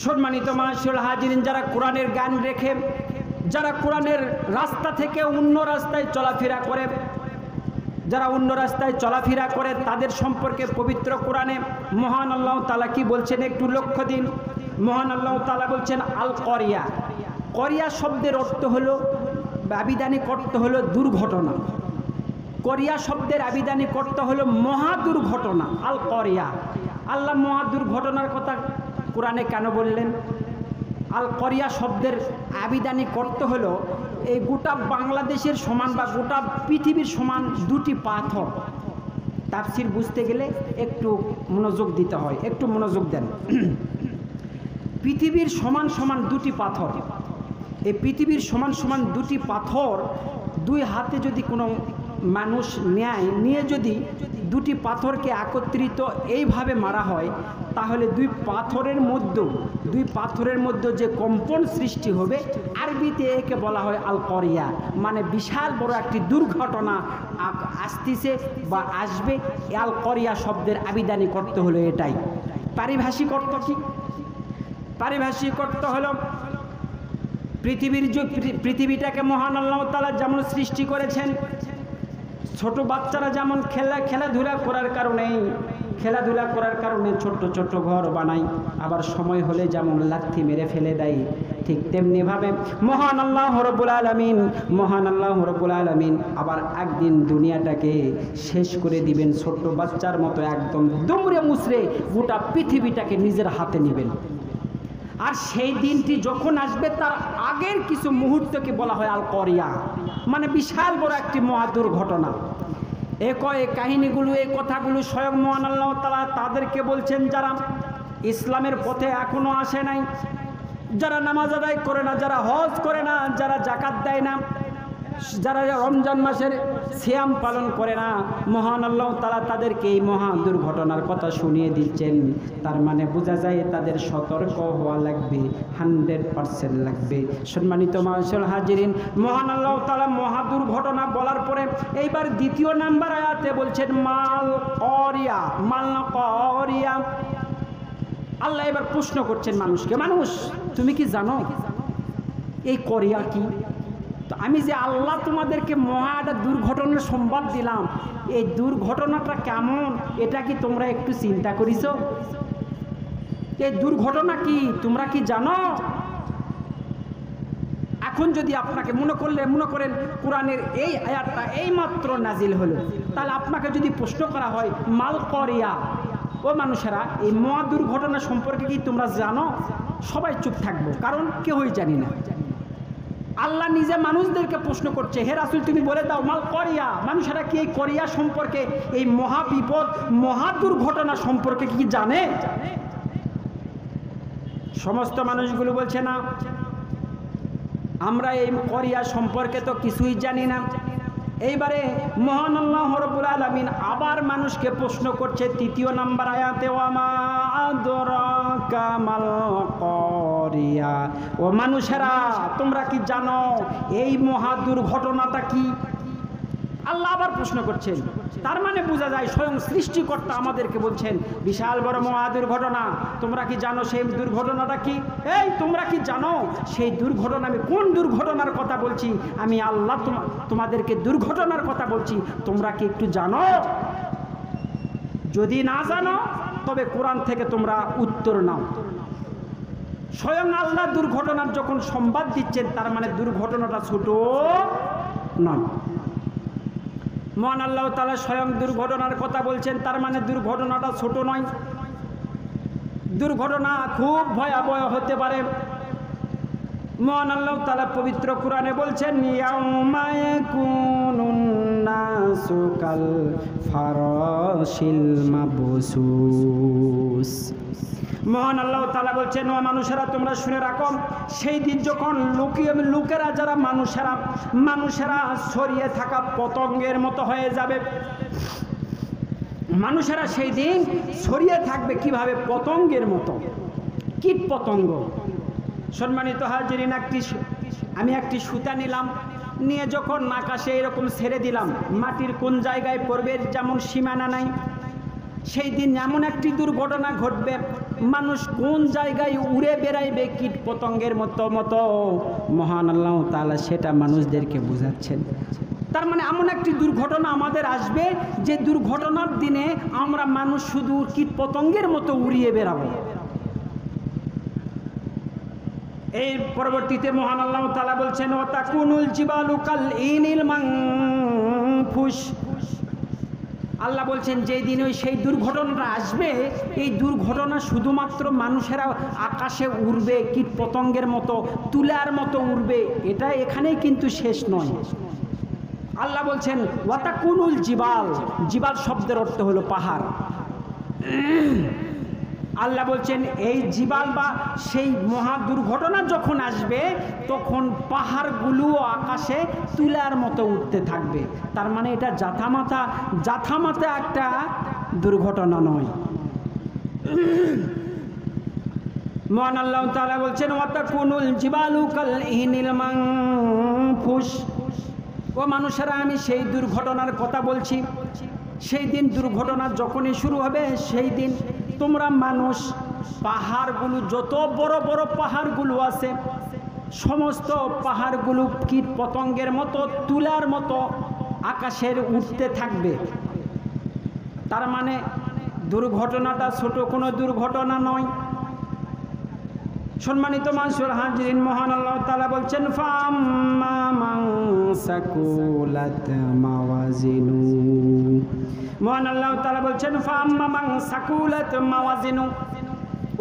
সম্মানিত মাশাআল্লাহ হাজিরিন, যারা কোরআনের জ্ঞান রেখে, যারা কোরআনের রাস্তা থেকে অন্য রাস্তায় চলাফেরা করে, যারা অন্য রাস্তায় চলাফেরা করে তাদের সম্পর্কে পবিত্র কোরআনে মহান আল্লাহ তাআলা কি বলছেন একটু লক্ষ্য দিন। মহান আল্লাহ তাআলা বলছেন আল করিয়া। করিয়া শব্দের অর্থ হলো, আবিধানিক অর্থ হলো দুর্ঘটনা। করিয়া শব্দের আবিধানিক অর্থ হলো মহা দুর্ঘটনা। আল করিয়া, আল্লাহ মহা দুর্ঘটনার কথা কোরআনে কেন বললেন? আল করিয়া শব্দের আবিধানিক অর্থ হলো এই গোটা বাংলাদেশের সমান বা গোটা পৃথিবীর সমান দুটি পাথর। তাফসীর বুঝতে গেলে একটু মনোযোগ দিতে হয়, একটু মনোযোগ দেন। পৃথিবীর সমান সমান দুটি পাথর, এই পৃথিবীর সমান সমান দুটি পাথর দুই হাতে যদি কোনো মানুষ নিয়ে যদি দুটি পাথরকে একত্রিত এইভাবে মারা হয়, তাহলে দুই পাথরের মধ্যে যে কম্পন সৃষ্টি হবে, আরবিতে একে বলা হয় আল করিয়া, মানে বিশাল বড় একটি দুর্ঘটনা আসতেছে বা আসবে। আল করিয়া শব্দের আবিধানিক অর্থ হলো এটাই। পারিভাষিক অর্থ কি? পারিভাষিক অর্থ হলো পৃথিবীটাকে মহান আল্লাহ তাআলা যেমন সৃষ্টি করেছেন, ছোট বাচ্চারা যেমন খেলাধুলা করার কারণে ছোট্ট ছোট্ট ঘর বানায়, আবার সময় হলে যেমন লাথি মেরে ফেলে দেয়, ঠিক তেমনিভাবে মহান আল্লাহ রাব্বুল আলামিন আবার একদিন দুনিয়াটাকে শেষ করে দিবেন। ছোট্ট বাচ্চার মতো একদম দুমড়ে মুচড়ে গোটা পৃথিবীটাকে নিজের হাতে নেবেন। আর সেই দিনটি যখন আসবে তার আগের কিছু মুহূর্তকে বলা হয় আল করিয়া, মানে বিশাল বড় একটি মহা দুর্ঘটনা। এই কাহিনীগুলো, এই কথাগুলো স্বয়ং মহান আল্লাহ তাআলা তাদেরকে বলছেন যারা ইসলামের পথে এখনো আসে নাই, যারা নামাজ আদায় করে না, যারা হজ করে না, যারা যাকাত দেয় না, যারা রমজান মাসের সিয়াম পালন করে না। মহান আল্লাহ তাআলা তাদেরকে এই মহা দুর্ঘটনার কথা শুনিয়ে দিচ্ছেন। তার মানে বোঝা যায় তাদের সতর্ক হওয়া লাগবে, 100% লাগবে। সম্মানিত মাশাআল্লাহ হাজিরিন, মহান আল্লাহ তাআলা মহা দুর্ঘটনা বলার পরে এইবার দ্বিতীয় নাম্বার আয়াতে বলছেন মাল করিয়া। আল্লাহ এবার প্রশ্ন করছেন মানুষকে, মানুষ তুমি কি জানো এই করিয়া কি? তো আমি যে আল্লাহ তোমাদেরকে মহা একটা দুর্ঘটনার সংবাদ দিলাম, এই দুর্ঘটনাটা কেমন এটা কি তোমরা একটু চিন্তা করিছো? এই দুর্ঘটনা কি তোমরা কি জানো? এখন যদি আপনাকে মনে করেন কোরআনের এই আয়াতটা এইমাত্র নাজিল হলো, তাহলে আপনাকে যদি প্রশ্ন করা হয় মাল করিয়া, ও মানুষেরা এই মহা দুর্ঘটনা সম্পর্কে কি তোমরা জানো? সবাই চুপ থাকবো, কারণ কেউই জানি না। আল্লাহ নিজে মানুষদেরকে প্রশ্ন করছে, হে রাসূল তুমি বলে দাও মাল করিয়া, মানুষেরা কি এই করিয়া সম্পর্কে, এই মহা বিপদ মহা দুর্ঘটনা সম্পর্কে কি জানে? সমস্ত মানুষগুলো বলছে না, আমরা এই করিয়া সম্পর্কে তো কিছুই জানি না। এইবারে মহান আল্লাহ রাব্বুল আলামিন আবার মানুষকে প্রশ্ন করছে তৃতীয় নাম্বার আয়াতে, ওয়ামা আদরাকা মাল করিয়া, ও মানুষেরা তোমরা কি জানো এই মহা দুর্ঘটনাটা কি? আল্লাহ আবার প্রশ্ন করছেন। তার মানে বোঝা যায় স্বয়ং সৃষ্টিকর্তা আমাদেরকে বলছেন বিশাল বড় মহা দুর্ঘটনা, তোমরা কি জানো সেই দুর্ঘটনাটা কি? এই তোমরা কি জানো সেই দুর্ঘটনা? আমি কোন দুর্ঘটনার কথা বলছি? আমি আল্লাহ তোমাদেরকে দুর্ঘটনার কথা বলছি, তোমরা কি একটু জানো? যদি না জানো তবে কোরআন থেকে তোমরা উত্তর নাও। স্বয়ং আল্লাহ দুর্ঘটনার যখন সংবাদ দিচ্ছেন, তার মানে দুর্ঘটনাটা ছোট নয়। মহান আল্লাহ তাআলা স্বয়ং দুর্ঘটনার কথা বলছেন, তার মানে দুর্ঘটনাটা ছোট নয়। দুর্ঘটনা খুব ভয়াবহ হতে পারে। মহান আল্লাহ তাআলা পবিত্র কোরআনে বলছেন, ইয়াউমা ইয়াকুনুন নাসু কাল ফারাশিল মাবসুস। মহান আল্লাহ তাআলা বলছেন, ও মানুষেরা তোমরা শুনে রাখো, সেই দিন যখন লোকেরা যারা মানুষেরা ছড়িয়ে থাকা পতঙ্গের মতো হয়ে যাবে। মানুষেরা সেই দিন ছড়িয়ে থাকবে কিভাবে? পতঙ্গের মতো, কীট পতঙ্গ। সম্মানিত হাজিরিন, আমি একটি সুতা নিলাম, নিয়ে যখন আকাশে এরকম ছেড়ে দিলাম, মাটির কোন জায়গায় পড়বে যেমন সীমানা নাই। সেই দিন এমন একটি দুর্ঘটনা ঘটবে, মানুষ কোন জায়গায় উড়ে বেড়াইবে কীট পতঙ্গের মতো মহান আল্লাহ তাআলা সেটা মানুষদেরকে বোঝাচ্ছেন। তার মানে এমন একটি দুর্ঘটনা আমাদের আসবে যে দুর্ঘটনার দিনে আমরা মানুষ শুধু কীট পতঙ্গের মতো উড়িয়ে বেড়াবো। এই পরবর্তীতে মহান আল্লাহ তাআলা বলছেন ওয়াতাকুনুল জিবালু কাল ইনিল মানফুস। আল্লাহ বলছেন যেই দিন সেই দুর্ঘটনাটা আসবে, এই দুর্ঘটনা শুধুমাত্র মানুষেরা আকাশে উড়বে কীট পতঙ্গের মতো, তুলার মতো উড়বে, এটা এখানেই কিন্তু শেষ নয়। আল্লাহ বলছেন ওয়াতাকুনুল জিবাল, জিবাল শব্দের অর্থ হলো পাহাড়। আল্লাহ বলছেন এই জিবাল বা সেই মহা দুর্ঘটনা যখন আসবে তখন পাহাড়গুলোও আকাশে তুলার মতো উঠতে থাকবে। তার মানে এটা জাথামাতা একটা দুর্ঘটনা নয়। মহান আল্লাহ তাআলা বলছেন ওয়াতাকুনুল জিবালু কাল ইহনিল মানফুস। ও মানুষেরা, আমি সেই দুর্ঘটনার কথা বলছি। সেই দিন দুর্ঘটনা যখনই শুরু হবে সেই দিন তোমরা মানুষ পাহাড়গুলো, যত বড় বড় পাহাড়গুলো আছে সমস্ত পাহাড়গুলো কীট পতঙ্গের মতো তুলার মতো আকাশের উঠতে থাকবে। তার মানে দুর্ঘটনাটা ছোট কোনো দুর্ঘটনা নয়। সম্মানিত মানুষের হাজিরিন, মহান আল্লাহ তাআলা বলছেন ফাম্মা মান সাকুলাত মাওয়াজিনু। মহান আল্লাহ তাআলা বলছেন ফাম্মা মান সাকুলাত মাওয়াজিনু।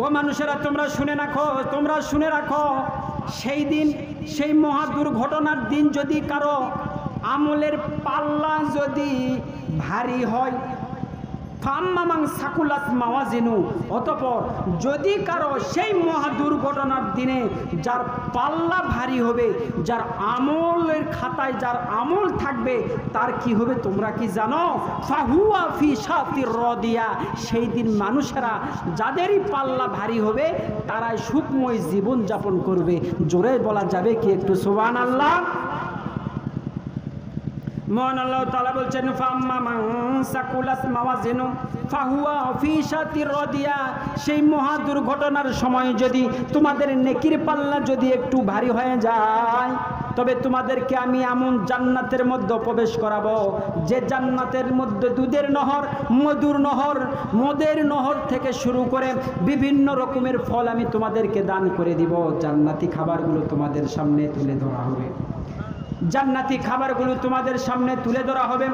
ও মানুষেরা, তোমরা শুনে রাখো সেই দিন, সেই মহা দুর্ঘটনার দিন যদি কারো আমলের পাল্লা যদি ভারী হয়, ফাম্মামান সাকুলাত মাওয়াজিনু, অতঃপর যদি কারো সেই মহা দুর্ঘটনার দিনে যার পাল্লা ভারী হবে, যার আমলের খাতায় যার আমল থাকবে, তার কি হবে তোমরা কি জানো? ফাহুয়া ফি শাতির রাদিয়া। সেই দিন মানুষেরা যাদেরই পাল্লা ভারী হবে তারাই সুখময় জীবন যাপন করবে। জোরে বলা যাবে কি একটু সুবহানাল্লাহ? মহান আল্লাহ তাআলা বলছেন ফাম্মা মান সাকুলাত মাওয়াজিনু ফাহুয়া ফি শাতির রাদিয়া। সেই মহা দুর্ঘটনার সময় যদি তোমাদের নেকির পাল্লা যদি একটু ভারী হয়ে যায়, তবে তোমাদেরকে আমি এমন জান্নাতের মধ্যে প্রবেশ করাবো যে জান্নাতের মধ্যে দুধের নহর, মদের নহর থেকে শুরু করে বিভিন্ন রকমের ফল আমি তোমাদেরকে দান করে দিব। জান্নাতি খাবারগুলো তোমাদের সামনে তুলে ধরা হবে।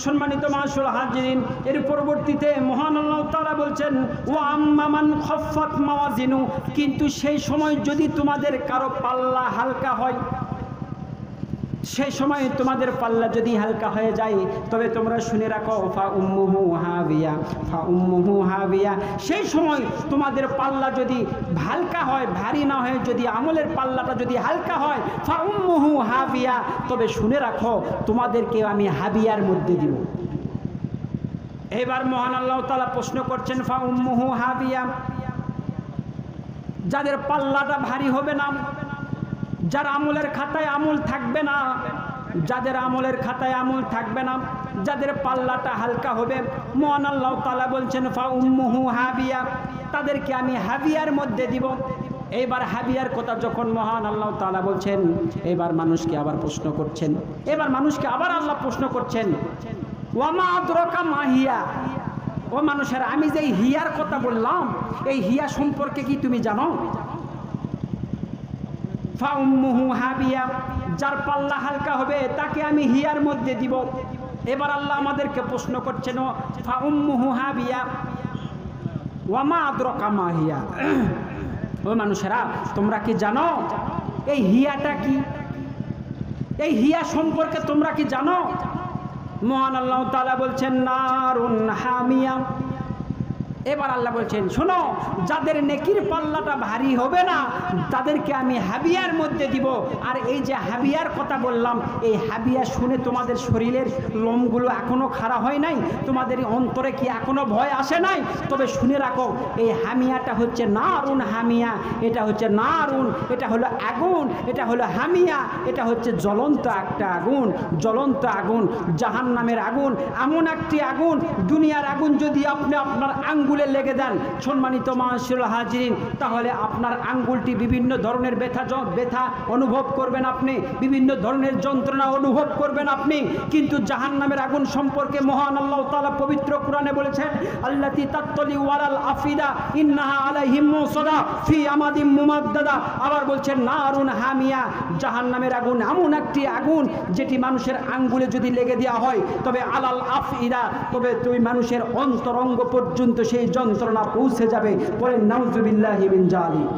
সম্মানিত মাশাআল্লাহ হাজিরিন, এর পরবর্তীতে মহান আল্লাহ তাআলা বলছেন ওয়া আম্মা মান খাফফাত মাওয়াজিনু। কিন্তু সেই সময় যদি তোমাদের কারো পাল্লা হালকা হয়, সেই সময় তোমাদের পাল্লা যদি হালকা হয়ে যায়, তবে তোমরা শুনে রাখো ফা উম্মুহু হাবিয়া। সেই সময় তোমাদের পাল্লা যদি হালকা হয়, ভারী না হয়, যদি আমলের পাল্লাটা যদি হালকা হয়, ফা উম্মুহু হাবিয়া, তবে শুনে রাখো তোমাদেরকে আমি হাবিয়ার মধ্যে দিব। এবার মহান আল্লাহ তাআলা প্রশ্ন করছেন ফা উম্মুহু হাবিয়া, যাদের পাল্লাটা ভারী হবে না, যার আমলের খাতায় আমল থাকবে না, যাদের পাল্লাটা হালকা হবে, মহান আল্লাহ তাআলা বলছেন ফা উম্মুহু হাবিয়া, তাদেরকে আমি হাবিয়ার মধ্যে দিব। এইবার হাবিয়ার কথা যখন মহান আল্লাহ তাআলা বলছেন, এবার মানুষকে আবার আল্লাহ প্রশ্ন করছেন ওয়ামা আদরাকা মা হিয়া। ও মানুষের, আমি যে হিয়ার কথা বললাম, এই হিয়া সম্পর্কে কি তুমি জানো? ফা উম্মুহু হাবিয়া, যার পাল্লা হালকা হবে তাকে আমি হিয়ার মধ্যে দিব। এবার আল্লাহ আমাদেরকে প্রশ্ন করছেন ফা উম্মুহু হাবিয়া ওয়ামা আদরাকা মা হিয়া। ও মানুষেরা, তোমরা কি জানো এই হিয়াটা কি? এই হিয়া সম্পর্কে তোমরা কি জানো? মহান আল্লাহ তাআলা বলছেন নারুন হামিয়া। এবার আল্লাহ বলছেন শোনো, যাদের নেকির পাল্লাটা ভারী হবে না তাদেরকে আমি হাবিয়ার মধ্যে দিব। আর এই যে হাবিয়ার কথা বললাম, এই হাবিয়া শুনে তোমাদের শরীরের লোমগুলো এখনো খাড়া হয় নাই? তোমাদের অন্তরে কি এখনো ভয় আসে নাই? তবে শুনে রাখো, এই হামিয়াটা হচ্ছে নারুন হামিয়া। এটা হচ্ছে নারুন, এটা হলো আগুন, এটা হলো হামিয়া, এটা হচ্ছে জ্বলন্ত একটা আগুন, জাহান্নামের আগুন। এমন একটি আগুন, দুনিয়ার আগুন যদি আপনি আপনার আঙ্গুল আঙ্গুলে লেগে দেন সম্মানিত মাশাআল্লাহ হাজিরিন, তাহলে আপনার আঙ্গুলটি বিভিন্ন ধরনের ব্যথা অনুভব করবেন আপনি, বিভিন্ন ধরনের যন্ত্রণা অনুভব করবেন আপনি। কিন্তু জাহান্নামের আগুন সম্পর্কে মহান আল্লাহ তাআলা পবিত্র কোরআনে বলেছেন, আল্লাতী তাত্তলি ওয়ালাল আফিদা ইন্নাহা আলাইহিম মুসাদা ফি আমাদিম মুমাদ্দাদা। আবার বলছেন নারুন হামিয়া, জাহান্নামের আগুন এমন একটি আগুন যেটি মানুষের আঙ্গুলে যদি লেগে দেওয়া হয় তবে আলাল আফিদা, তবে তুই মানুষের অন্তরঙ্গ পর্যন্ত সেই যন্ত্রণা পৌঁছে যাবে। বলেন নাউযুবিল্লাহি মিন যালিক।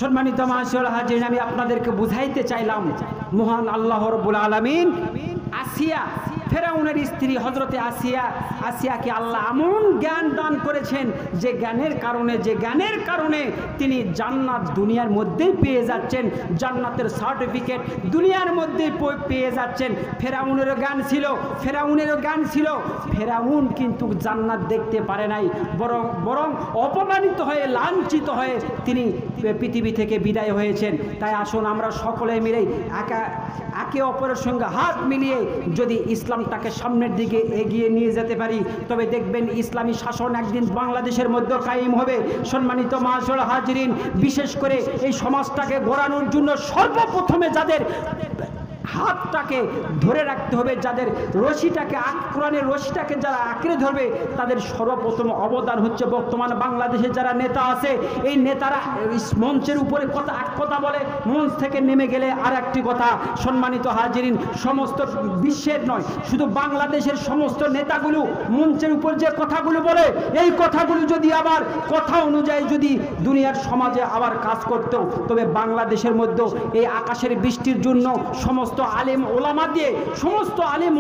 সম্মানিত মাশাআল্লাহ হাজিরিন, আমি আপনাদেরকে বুঝাইতে চাইলাম মহান আল্লাহ রাব্বুল আলামিন আসিয়া, ফেরাউনের স্ত্রী হযরতে আসিয়াকে আল্লাহ এমন জ্ঞান দান করেছেন যে জ্ঞানের কারণে তিনি জান্নাত দুনিয়ার মধ্যেই পেয়ে যাচ্ছেন, জান্নাতের সার্টিফিকেট দুনিয়ার মধ্যেই পেয়ে যাচ্ছেন। ফেরাউনেরও জ্ঞান ছিল, ফেরাউন কিন্তু জান্নাত দেখতে পারে নাই, বরং অপমানিত হয়ে লাঞ্ছিত হয়ে তিনি পৃথিবী থেকে বিদায় হয়েছেন। তাই আসুন আমরা সকলে মিলে একে অপরের সঙ্গে হাত মিলিয়ে যদি ইসলামটাকে সামনের দিকে এগিয়ে নিয়ে যেতে পারি তবে দেখবেন ইসলামী শাসন একদিন বাংলাদেশের মধ্যে কায়েম হবে। সম্মানিত মাশাআল্লাহ হাজিরিন, বিশেষ করে এই সমাজটাকে গড়ানোর জন্য সর্বপ্রথমে যাদের হাতটাকে ধরে রাখতে হবে, যাদের রশিটাকে কোরআনের রশিটাকে যারা আঁকড়ে ধরবে তাদের সর্বপ্রথম অবদান হচ্ছে বর্তমান বাংলাদেশে যারা নেতা আছে। এই নেতারা মঞ্চের উপরে এক কথা বলে, মঞ্চ থেকে নেমে গেলে আর একটি কথা। সম্মানিত হাজিরিন, সমস্ত বিশ্বের নয়, শুধু বাংলাদেশের সমস্ত নেতাগুলো মঞ্চের উপর যে কথাগুলো বলে, এই কথাগুলো যদি আবার কথা অনুযায়ী যদি দুনিয়ার সমাজে আবার কাজ করত তবে বাংলাদেশের মধ্যে এই আকাশের বৃষ্টির জন্য সমস্ত আলেম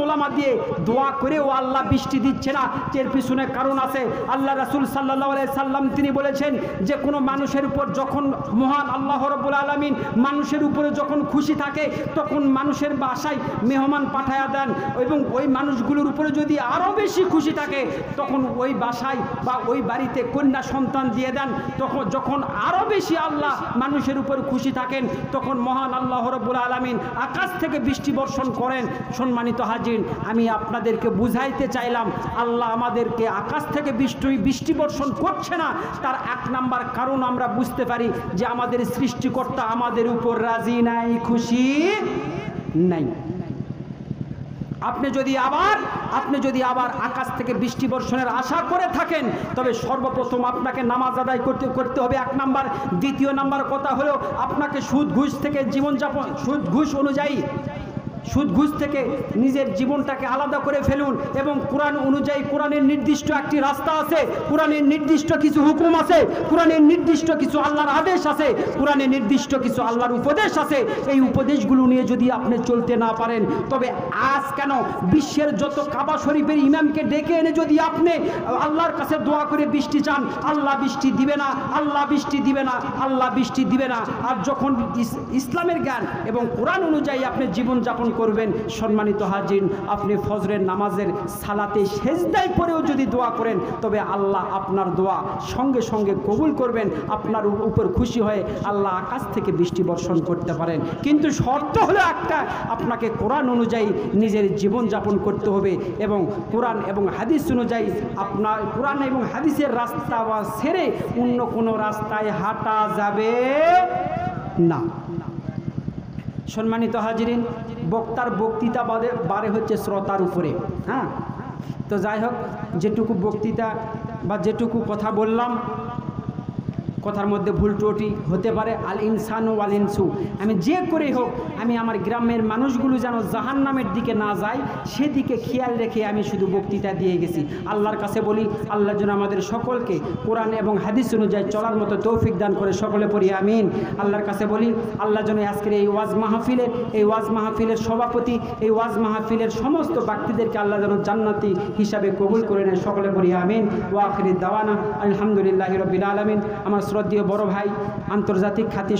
ওলামা দিয়ে দোয়া করেও আল্লাহ বৃষ্টি দিচ্ছে না। এর পিছনে কারণ আছে। আল্লাহ রাসূল সাল্লাল্লাহু আলাইহি সাল্লাম তিনি বলেছেন যে কোনো মানুষের উপর যখন মহান আল্লাহ রাব্বুল আলামিন মানুষের উপরে যখন খুশি থাকে তখন মানুষের বাসায় মেহমান পাঠায়া দেন, এবং ওই মানুষগুলোর উপরে যদি আরও বেশি খুশি থাকে তখন ওই বাসায় বা ওই বাড়িতে কন্যা সন্তান দিয়ে দেন। তখন যখন আরও বেশি আল্লাহ মানুষের উপর খুশি থাকেন তখন মহান আল্লাহ রাব্বুল আলামিন আকাশ থেকে বৃষ্টি বর্ষণ করেন। সম্মানিত হাজির, আমি আপনাদেরকে বুঝাইতে চাইলাম আল্লাহ আমাদেরকে আকাশ থেকে বৃষ্টি বর্ষণ করছে না, তার এক নাম্বার কারণ আমরা বুঝতে পারি যে আমাদের সৃষ্টিকর্তা আমাদের উপর রাজি নাই, খুশি নাই। আপনি যদি আবার আকাশ থেকে বৃষ্টি বর্ষণের আশা করে থাকেন তবে সর্বপ্রথম আপনাকে নামাজ আদায় করতে হবে, এক নাম্বার। দ্বিতীয় নাম্বার কথা হলো আপনাকে সুদ ঘুষ থেকে জীবনযাপন, সুদ ঘুষ থেকে নিজের জীবনটাকে আলাদা করে ফেলুন, এবং কোরআন অনুযায়ী কোরআনের নির্দিষ্ট একটি রাস্তা আছে, কোরআনের নির্দিষ্ট কিছু হুকুম আছে, কোরআনের নির্দিষ্ট কিছু আল্লাহর আদেশ আছে, কোরআনের নির্দিষ্ট কিছু আল্লাহর উপদেশ আছে। এই উপদেশগুলো নিয়ে যদি আপনি চলতে না পারেন তবে আজ কেন বিশ্বের যত কাবা শরীফের ইমামকে ডেকে এনে যদি আপনি আল্লাহর কাছে দোয়া করে বৃষ্টি চান, আল্লাহ বৃষ্টি দিবে না, আল্লাহ বৃষ্টি দিবে না, আল্লাহ বৃষ্টি দিবে না। আর যখন ইসলামের জ্ঞান এবং কোরআন অনুযায়ী আপনি জীবনযাপন করবেন, সম্মানিত হাজির, আপনি ফজরের নামাজের সালাতে সেজদায় পড়েও যদি দোয়া করেন তবে আল্লাহ আপনার দোয়া সঙ্গে সঙ্গে কবুল করবেন, আপনার উপর খুশি হয়ে আল্লাহ আকাশ থেকে বৃষ্টি বর্ষণ করতে পারেন। কিন্তু শর্ত হলো একটা, আপনাকে কোরআন অনুযায়ী নিজের জীবনযাপন করতে হবে, এবং কোরআন এবং হাদিস অনুযায়ী আপনার কোরআন এবং হাদিসের রাস্তা বা ছেড়ে অন্য কোনো রাস্তায় হাঁটা যাবে না। সম্মানিত হাজিরিন, বক্তার বক্তৃতা বারে হচ্ছে শ্রোতার উপরে। হ্যাঁ, তো যাই হোক, যেটুকু বক্তৃতা বা যেটুকু কথা বললাম, কথার মধ্যে ভুল ত্রুটি হতে পারে। আল ইনসানু ওয়াল ইনসু, আমি যে করেই হোক আমি আমার গ্রামের মানুষগুলো যেন জাহান্নামের দিকে না যায় সেদিকে খেয়াল রেখে আমি শুধু বক্তৃতা দিয়ে গেছি। আল্লাহর কাছে বলি আল্লাহ যেন আমাদের সকলকে কোরআন এবং হাদিস অনুযায়ী চলার মতো তৌফিক দান করে, সকলে পড়ি আমিন। আল্লাহর কাছে বলি আল্লাহ যেন আজকের এই ওয়াজ মাহফিলের সভাপতি, এই ওয়াজ মাহফিলের সমস্ত ব্যক্তিদেরকে আল্লাহ যেন জান্নাতি হিসাবে কবুল করে নেয়, সকলে পড়ি আমিন। ওয়া আখিরি দাওয়ানা আলহামদুলিল্লাহি রাব্বিল আলামিন। আমার শ্রদ্ধেয় বড় ভাই, আন্তর্জাতিক খ্যাতি